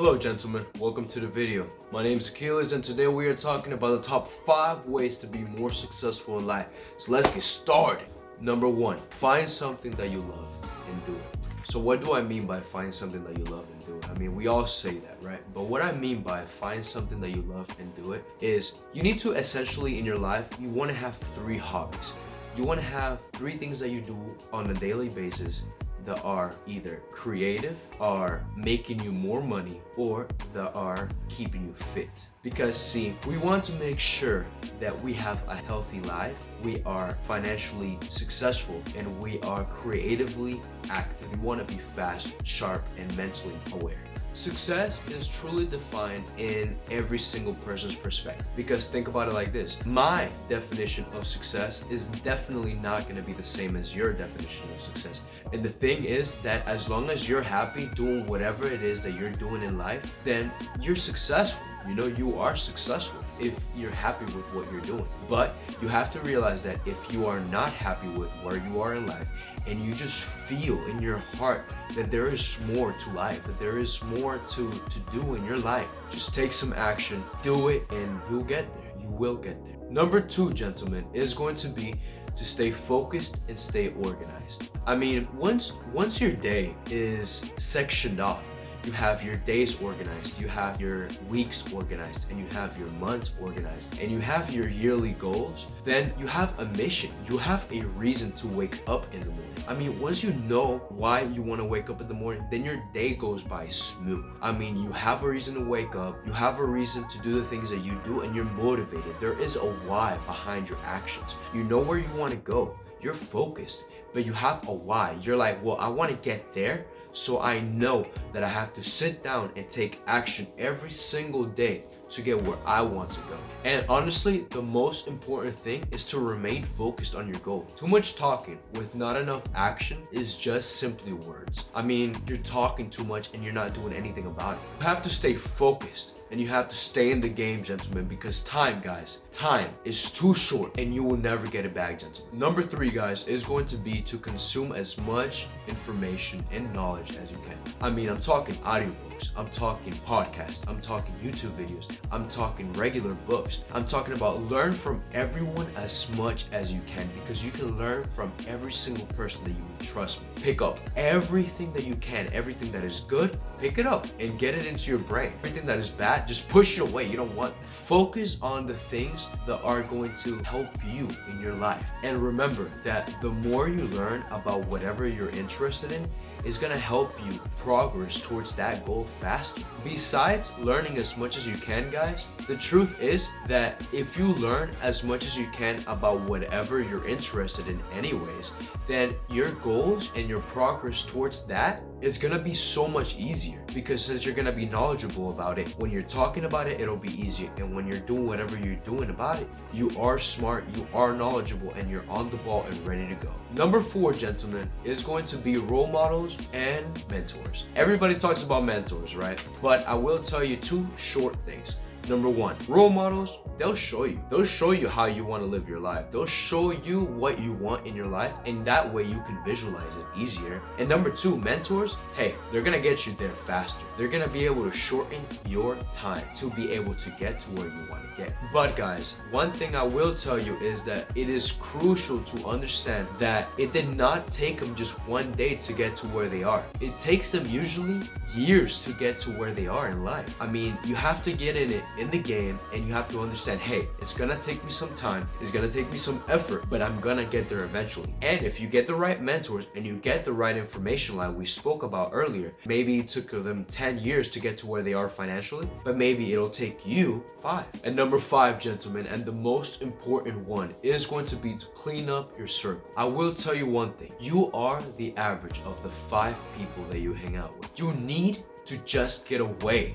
Hello gentlemen, welcome to the video. My name is Achilles and today we are talking about the top 5 ways to be more successful in life. So let's get started. Number 1, find something that you love and do it. So what do I mean by find something that you love and do it? I mean, we all say that, right? But what I mean by find something that you love and do it is you need to essentially in your life, you want to have 3 hobbies. You want to have 3 things that you do on a daily basis that are either creative, are making you more money, or that are keeping you fit. Because see, we want to make sure that we have a healthy life, we are financially successful, and we are creatively active. We want to be fast, sharp, and mentally aware. Success is truly defined in every single person's perspective. Because think about it like this. My definition of success is definitely not going to be the same as your definition of success. And the thing is that as long as you're happy doing whatever it is that you're doing in life, then you're successful. You know, you are successful if you're happy with what you're doing. But you have to realize that if you are not happy with where you are in life and you just feel in your heart that there is more to life, that there is more to do in your life, just take some action, do it, and you'll get there. You will get there. Number 2, gentlemen, is going to be to stay focused and stay organized. I mean, once your day is sectioned off, you have your days organized, you have your weeks organized, and you have your months organized, and you have your yearly goals, then you have a mission. You have a reason to wake up in the morning. I mean, once you know why you want to wake up in the morning, then your day goes by smooth. I mean, you have a reason to wake up, you have a reason to do the things that you do, and you're motivated. There is a why behind your actions. You know where you want to go. You're focused, but you have a why. You're like, well, I want to get there, so I know that I have to sit down and take action every single day to get where I want to go. And honestly, the most important thing is to remain focused on your goal. Too much talking with not enough action is just simply words. I mean, you're talking too much and you're not doing anything about it. You have to stay focused and you have to stay in the game, gentlemen, because time, guys, time is too short and you will never get it back, gentlemen. Number 3, guys, is going to be to consume as much information and knowledge as you can. I mean, I'm talking audiobooks, I'm talking podcasts, I'm talking YouTube videos, I'm talking regular books. I'm talking about learn from everyone as much as you can, because you can learn from every single person that you would trust me. Pick up everything that you can, everything that is good, pick it up and get it into your brain. Everything that is bad, just push it away. You don't want that. Focus on the things that are going to help you in your life. And remember that the more you learn about whatever you're interested in, is going to help you progress towards that goal faster. Besides learning as much as you can, guys, the truth is that if you learn as much as you can about whatever you're interested in anyways, then your goals and your progress towards that is going to be so much easier, because since you're going to be knowledgeable about it, when you're talking about it, it'll be easier. And when you're doing whatever you're doing about it, you are smart, you are knowledgeable, and you're on the ball and ready to go. Number 4, gentlemen, is going to be role models and mentors. Everybody talks about mentors, right? But I will tell you 2 short things. Number 1, role models, they'll show you. They'll show you how you want to live your life. They'll show you what you want in your life, and that way you can visualize it easier. And number 2, mentors, hey, they're gonna get you there faster. They're gonna be able to shorten your time to be able to get to where you want to get. But guys, one thing I will tell you is that it is crucial to understand that it did not take them just one day to get to where they are. It takes them usually years to get to where they are in life. I mean, you have to get in the game, and you have to understand, hey, it's gonna take me some time, it's gonna take me some effort, but I'm gonna get there eventually. And if you get the right mentors and you get the right information like we spoke about earlier, maybe it took them 10 years to get to where they are financially, but maybe it'll take you 5. And number 5, gentlemen, and the most important one, is going to be to clean up your circle. I will tell you one thing, you are the average of the 5 people that you hang out with. You need to just get away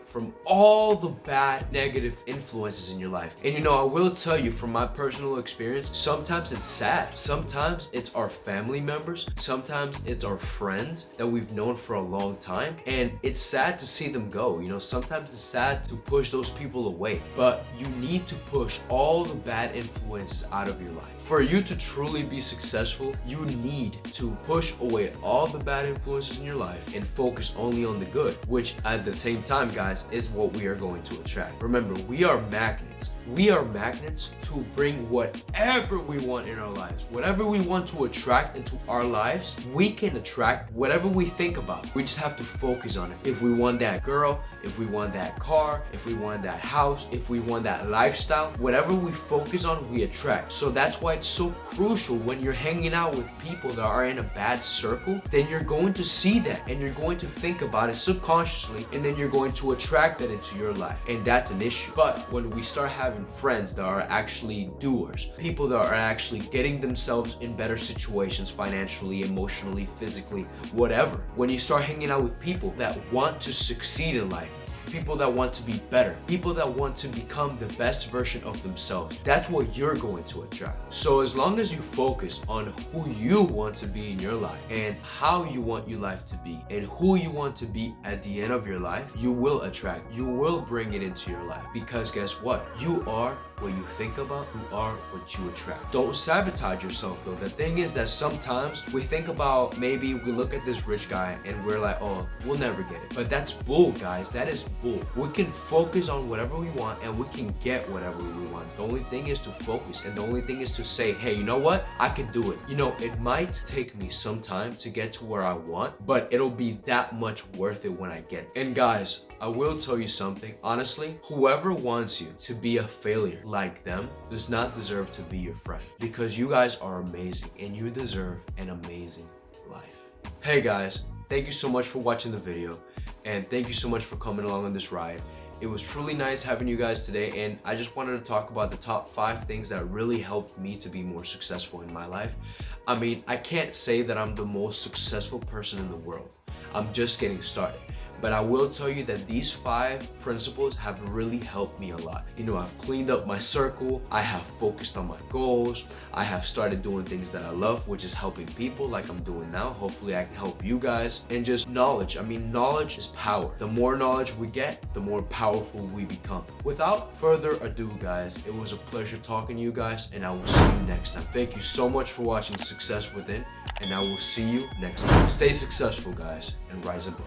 from all the bad negative influences in your life. And you know, I will tell you from my personal experience, sometimes it's sad. Sometimes it's our family members, sometimes it's our friends that we've known for a long time, and it's sad to see them go. You know, sometimes it's sad to push those people away, but you need to push all the bad influences out of your life. For you to truly be successful, you need to push away all the bad influences in your life and focus only on the good, which at the same time, guys, is what we are going to attract. Remember, we are magnets. We are magnets to bring whatever we want in our lives. Whatever we want to attract into our lives, we can attract whatever we think about. We just have to focus on it. If we want that girl, if we want that car, if we want that house, if we want that lifestyle, whatever we focus on, we attract. So that's why it's so crucial when you're hanging out with people that are in a bad circle, then you're going to see that and you're going to think about it subconsciously, and then you're going to attract that into your life. And that's an issue. But when we start having friends that are actually doers, people that are actually getting themselves in better situations financially, emotionally, physically, whatever, when you start hanging out with people that want to succeed in life, people that want to be better, people that want to become the best version of themselves, that's what you're going to attract. So as long as you focus on who you want to be in your life and how you want your life to be and who you want to be at the end of your life, you will attract, you will bring it into your life. Because guess what? You are what you think about, you are what you attract. Don't sabotage yourself though. The thing is that sometimes we think about, maybe we look at this rich guy and we're like, oh, we'll never get it. But that's bull, guys. That is bull. We can focus on whatever we want and we can get whatever we want. The only thing is to focus, and the only thing is to say, hey, you know what? I can do it. You know, it might take me some time to get to where I want, but it'll be that much worth it when I get it. And guys, I will tell you something. Honestly, whoever wants you to be a failure like them does not deserve to be your friend, because you guys are amazing and you deserve an amazing life. Hey guys, thank you so much for watching the video, and thank you so much for coming along on this ride. It was truly nice having you guys today, and I just wanted to talk about the top 5 things that really helped me to be more successful in my life. I mean, I can't say that I'm the most successful person in the world. I'm just getting started. But I will tell you that these 5 principles have really helped me a lot. You know, I've cleaned up my circle, I have focused on my goals, I have started doing things that I love, which is helping people like I'm doing now. Hopefully I can help you guys. And just knowledge. I mean, knowledge is power. The more knowledge we get, the more powerful we become. Without further ado, guys, it was a pleasure talking to you guys, and I will see you next time. Thank you so much for watching Success Within, and I will see you next time. Stay successful, guys, and rise above.